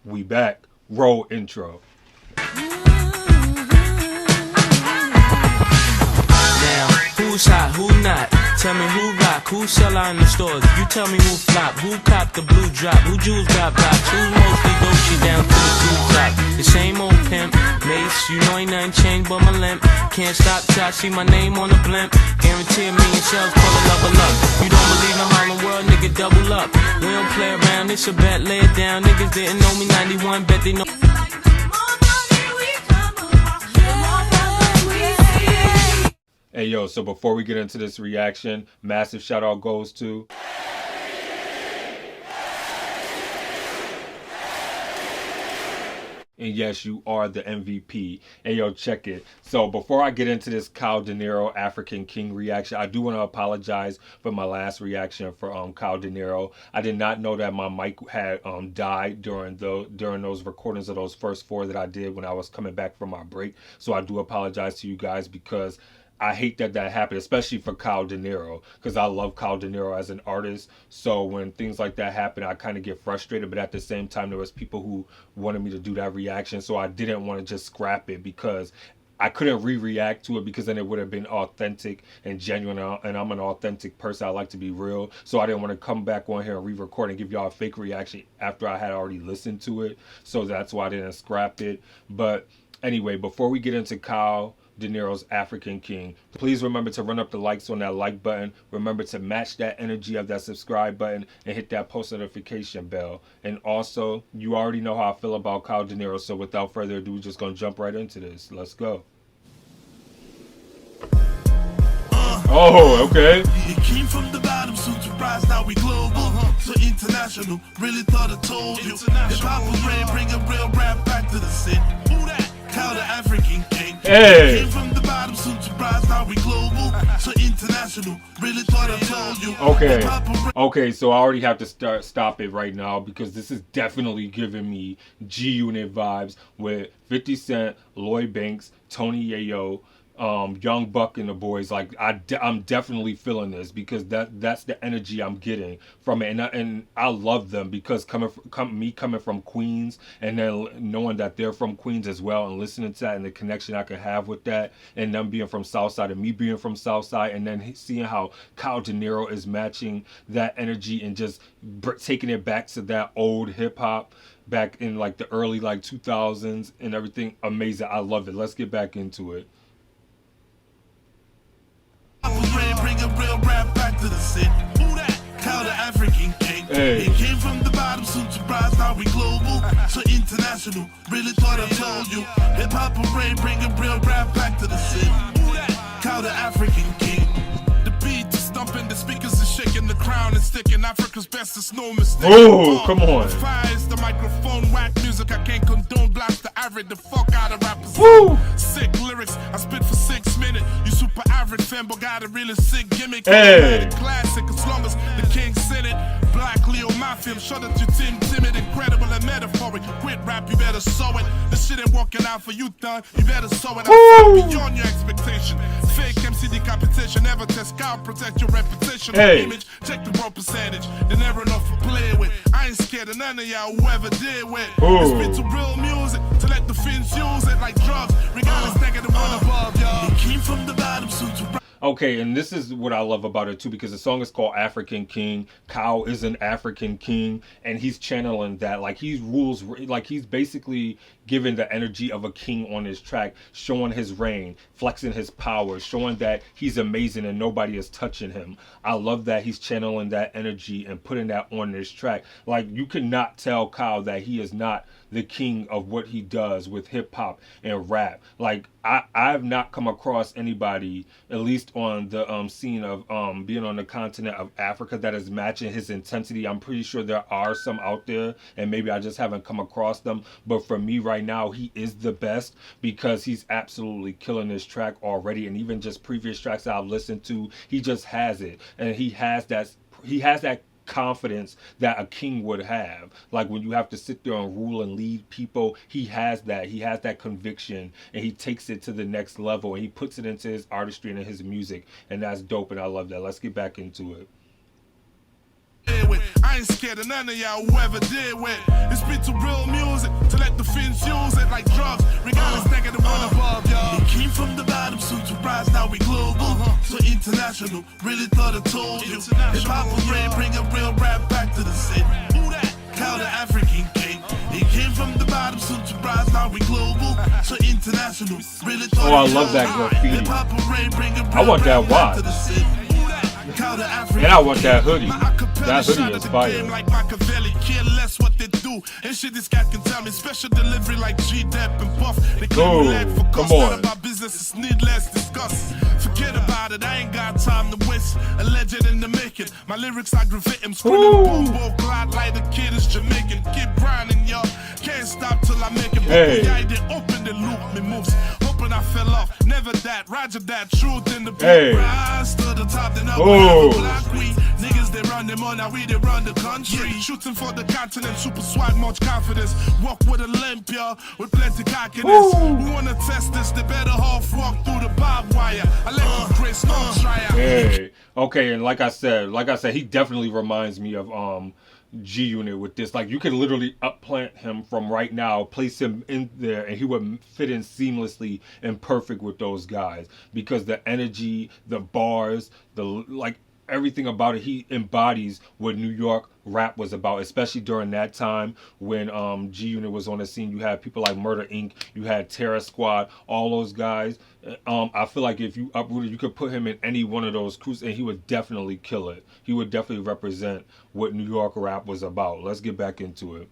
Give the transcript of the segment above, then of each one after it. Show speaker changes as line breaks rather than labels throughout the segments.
We back. Roll intro.
Now, who's hot, who not? Tell me who rock, who sell out in the stores. You tell me who flop, who cop the blue drop, who jewels got blocks, who's mostly Gucci down to the blue top. The same old pimp, mace, you know ain't nothing changed but my limp. Can't stop till I see my name on the blimp. Guarantee a million shells, call it level up. You don't believe in Harlem World, nigga, double up. We don't play around, it's a bet, lay it down. Niggas didn't know me 91, bet they know.
Hey yo, so before we get into this reaction, massive shout out goes to and yes, you are the MVP. And yo, check it. So before I get into this Kao Denero African King reaction, I do want to apologize for my last reaction for Kao Denero. I did not know that my mic had died during those recordings of those first four that I did when I was coming back from my break. So I do apologize to you guys because I hate that happened, especially for Kao Denero, because I love Kao Denero as an artist. So when things like that happen, I kind of get frustrated. But at the same time, there was people who wanted me to do that reaction, so I didn't want to just scrap it because I couldn't re-react to it because then it would have been authentic and genuine, and I'm an authentic person. I like to be real, so I didn't want to come back on here and re-record and give y'all a fake reaction after I had already listened to it. So that's why I didn't scrap it. But anyway, before we get into Kao Denero's African King, please remember to run up the likes on that like button. Remember to match that energy of that subscribe button and hit that post notification bell. And also, you already know how I feel about Kao Denero, so without further ado, we're just gonna jump right into this. Let's go. Oh, okay.
It came from the bottom, soon to rise, now we global. So international, really thought I told you. Hip hop was ready, bring a real rap back to the city. Who that? Kao the African King.
Hey.
Came from the bottom, soon to rise, now we global. So international, really thought I told you.
Okay, so I already have to stop it right now because this is definitely giving me G-Unit vibes with 50 Cent, Lloyd Banks, Tony Yayo, Young Buck and the boys. Like I'm definitely feeling this because that's the energy I'm getting from it, and I love them because coming from Queens and then knowing that they're from Queens as well and listening to that and the connection I can have with that, and them being from Southside and me being from Southside, and then seeing how Kao Denero is matching that energy and just taking it back to that old hip hop back in like the early like 2000s and everything. Amazing. I love it. Let's get back into it.
Bring a real rap back to the city. Who that? Kao the African King.
Hey.
It came from the bottom, soon to rise, now we global. So international, really thought I told you. Hip hop parade, bring a real rap back to the city. Who that? Kao the African King. The beat is stumping, the speakers are shaking, the crown is sticking. Africa's best is no mistake.
Oh, come on.
Fires the microphone, whack music. I can't condone, blast the average, the fuck out of rappers.
Woo.
Sick lyrics, I spit for 6 minutes. You super average fan, but got a really sick gimmick.
Hey.
Classic, as long as the king said it. Black Leo, my film, shut up your team, timid, incredible, and metaphoric. Quit rap, you better sow it. This shit ain't working out for you, done. You better sow it. I'm beyond your expectation. Fake MC decapitation, never test out, protect your reputation.
Hey.
Image, check the raw percentage. They never enough to play with. I ain't scared of none of y'all, whoever did with. It's been to real music, to let the fins use it like drugs. Regardless, negative one above, y'all. It came from the bottom, soon to
Okay, and this is what I love about it too, because the song is called African King. Kao is an African king, and he's channeling that. Like he rules, like he's basically giving the energy of a king on his track, showing his reign, flexing his power, showing that he's amazing and nobody is touching him. I love that he's channeling that energy and putting that on this track. Like you cannot tell Kao that he is not the king of what he does with hip hop and rap. Like I've not come across anybody, at least on the scene of being on the continent of Africa, that is matching his intensity. I'm pretty sure there are some out there, and maybe I just haven't come across them. But for me right now, he is the best because he's absolutely killing this track already, and even just previous tracks that I've listened to, he just has it, and he has that confidence that a king would have. Like when you have to sit there and rule and lead people, he has that conviction, and he takes it to the next level, and he puts it into his artistry and his music, and that's dope, and I love that. Let's get back into it.
I ain't scared of none of y'all, whoever did with. It's been to real music. like drugs. Regardless, nigga, the one above, y'all. It came from the bottom, soon to rise, now we global. So international, really thought I told you. Hip hop was rain, bring a real rap back to the city. Who that? Kao the African king. It came from the bottom, soon to rise, now we global. So international, really thought
Oh, I love that graffiti.
Hip hop was rain, bring a real
I want that
rap back
watch.
to the city. Kao the African
And I want that hoodie.
my acapella
That hoodie
shot
is
at the
fire.
game like Machiavelli, care less what they do. And shit this guy can tell me. Special delivery like G-Dep and Buff. They claim
Ooh,
we lack for
come
cost. None
on.
of our business is needless discuss. Forget about it, I ain't got time to waste. A legend in the making. My lyrics aggravate him. Screaming
Ooh.
boom, boom, glide like the kid is Jamaican. Keep grinding, y'all. Can't stop till I make it.
Hey.
Yeah, they open the loop, me moves. Hoping I fell off. Never that, Roger that. Truth in the book.
Hey.
Rise to the top, then up.
Ooh.
Black we niggas, they run them on, now we they run the country. Shooting for the continent, super swag, much confidence. Walk with a limp, y'all, with plenty cockiness. Who wanna test this? They better half walk through the barbed wire. I let you Chris no try out.
Hey, okay, and like I said, he definitely reminds me of G Unit with this. Like you could literally upplant him from right now, place him in there, and he would fit in seamlessly and perfect with those guys because the energy, the bars, the like everything about it, he embodies what New York rap was about, especially during that time when G Unit was on the scene. You had people like Murder Inc., you had Terror Squad, all those guys. I feel like if you uprooted, you could put him in any one of those crews and he would definitely kill it. He would definitely represent what New York rap was about. Let's get back into it.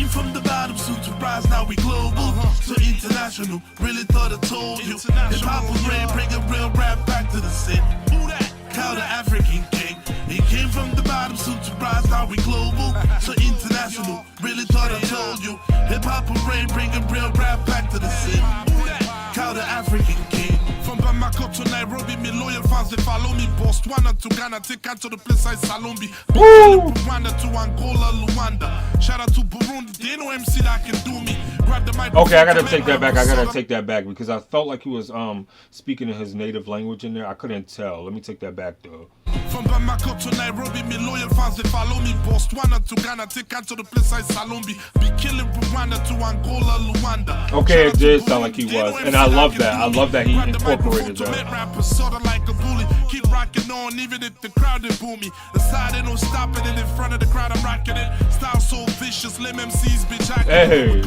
From the bottom, soon to rise, now we global. So international, really thought I told you. Hip hop was rain, bring a real rap back to the city. Who that? Kao the African king. He came from the bottom, soon to rise, now we global. So international, really thought I told you. Hip hop was rain, bring a real rap back to the city. Who that? Kao the African king. From Bamako to Nairobi, me loyal fans they follow me. Botswana to Ghana, take out to the place I Salombi. Rwanda to Angola, Luanda. Shout out to Burundi, they know MC that can do me. Grab the mic.
Okay, I gotta take that back because I felt like he was speaking in his native language in there. I couldn't tell. Let me take that back though.
From Bamako to Nairobi, me loyal fans they follow me. Botswana to Ghana, take out to the place I Salombi. Be killing Rwanda to Angola, Luanda.
Okay, it did sound like he was, and I love that. I love that he incorporated that.
Rappers sorta like a bully. Keep rocking on, even if the crowd they boo me. The side ain't no stopping it. In front of the crowd, I'm rocking it. Style so vicious, lim MCs bitch.
Hey,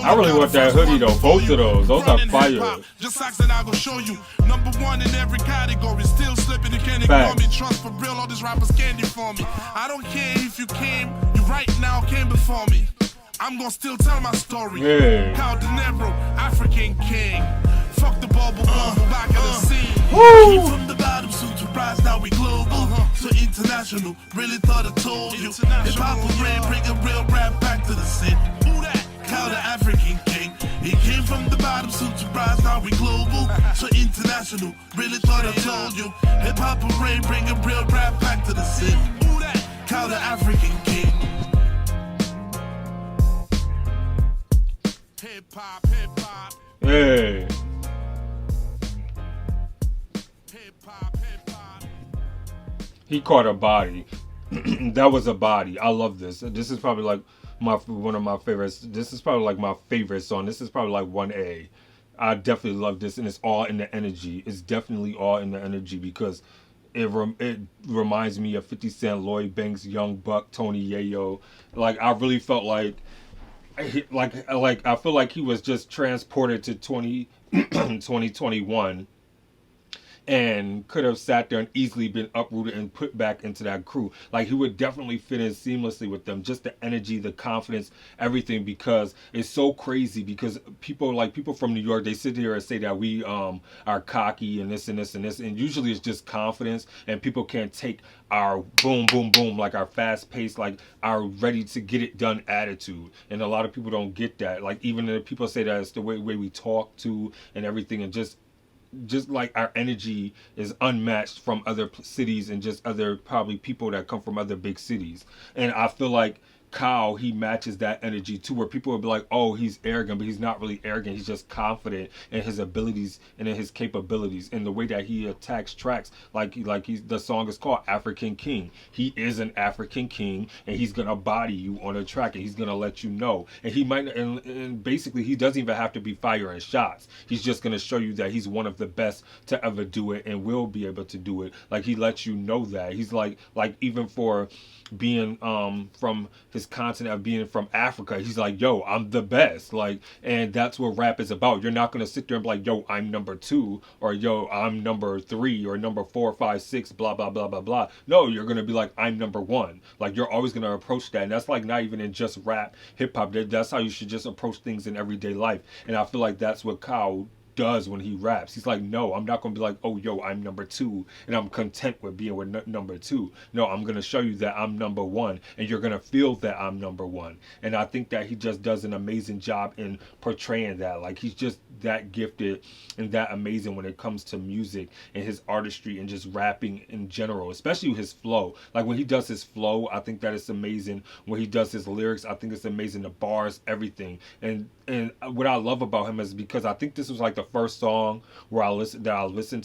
I really want that hoodie though. Both of those are fire.
Just ask and I go show you. Number one in every category. Still slipping, you can't ignore me. Trust for real, all these rappers candy for me. I don't care if you came, you right now came before me. I'm gonna still tell my story.
Yeah.
Kao Denero, African king. Fuck the bubble, back at the scene.
Woo!
From the bottom, soon to rise, now we global. So international, really thought I told you. Hip hop was rain, bring a real rap back to the city. Who that? Kao the African king. He came from the bottom, soon to rise, now we global. So international, really thought I told you. Hip hop was rain, bring a real rap back to the city. Who that? Kao the African king. Hip hop, hip hop.
Hey.
Hip hop, hip hop.
He caught a body. That was a body. I love this. This is probably like one of my favorites. This is probably like my favorite song. This is probably like 1A. I definitely love this, and it's all in the energy. It's definitely all in the energy because it reminds me of 50 Cent, Lloyd Banks, Young Buck, Tony Yayo. Like I really felt like I feel like he was just transported to 2021 and could have sat there and easily been uprooted and put back into that crew. Like he would definitely fit in seamlessly with them. Just the energy, the confidence, everything, because it's so crazy because people from New York, they sit here and say that we are cocky and this and this and this, and usually it's just confidence, and people can't take our boom boom boom, like our fast pace, like our ready to get it done attitude. And a lot of people don't get that. Like even the people say that it's the way we talk to and everything, and just like our energy is unmatched from other cities and just other probably people that come from other big cities. And I feel like Kao, he matches that energy too, where people will be like, oh, he's arrogant, but he's not really arrogant. He's just confident in his abilities and in his capabilities, and the way that he attacks tracks. The song is called African King. He is an African king, and he's gonna body you on a track, and he's gonna let you know. And he might, and basically, he doesn't even have to be firing shots. He's just gonna show you that he's one of the best to ever do it, and will be able to do it. Like, he lets you know that he's like even for being from his continent of being from Africa, he's like, yo, I'm the best. Like, and that's what rap is about. You're not gonna sit there and be like, yo, I'm number two, or yo, I'm number three, or number 4, 5, 6, blah blah blah blah blah. No, you're gonna be like, I'm number one. Like, you're always gonna approach that, and that's like not even in just rap, hip hop. That's how you should just approach things in everyday life. And I feel like that's what Kao does when he raps. He's like, no, I'm not gonna be like, oh, yo, I'm number two, and I'm content with being with number two. No, I'm gonna show you that I'm number one, and you're gonna feel that I'm number one. And I think that he just does an amazing job in portraying that. Like, he's just that gifted and that amazing when it comes to music and his artistry and just rapping in general, especially his flow. Like, when he does his flow, I think that it's amazing. When he does his lyrics, I think it's amazing. The bars, everything. And what I love about him is because I think this was like the first song where I've listened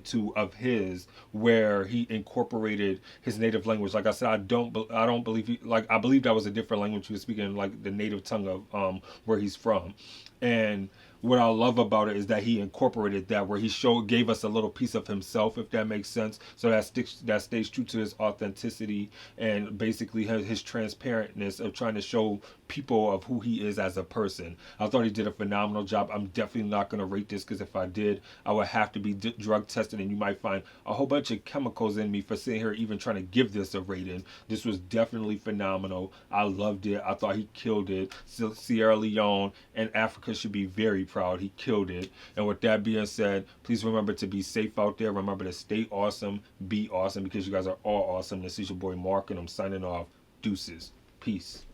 to of his, where he incorporated his native language. Like I said, I don't believe I believe that was a different language he was speaking, like the native tongue of where he's from. And what I love about it is that he incorporated that, where he gave us a little piece of himself, if that makes sense. So that stays true to his authenticity, and basically his transparentness of trying to show people of who he is as a person. I thought he did a phenomenal job. I'm definitely not going to rate this, because if I did, I would have to be drug tested, and you might find a whole bunch of chemicals in me for sitting here even trying to give this a rating. This was definitely phenomenal. I loved it. I thought he killed it. Sierra Leone and Africa should be very proud. He killed it. And with that being said, please remember to be safe out there. Remember to stay awesome, be awesome, because you guys are all awesome. This is your boy Mark, and I'm signing off. Deuces. Peace.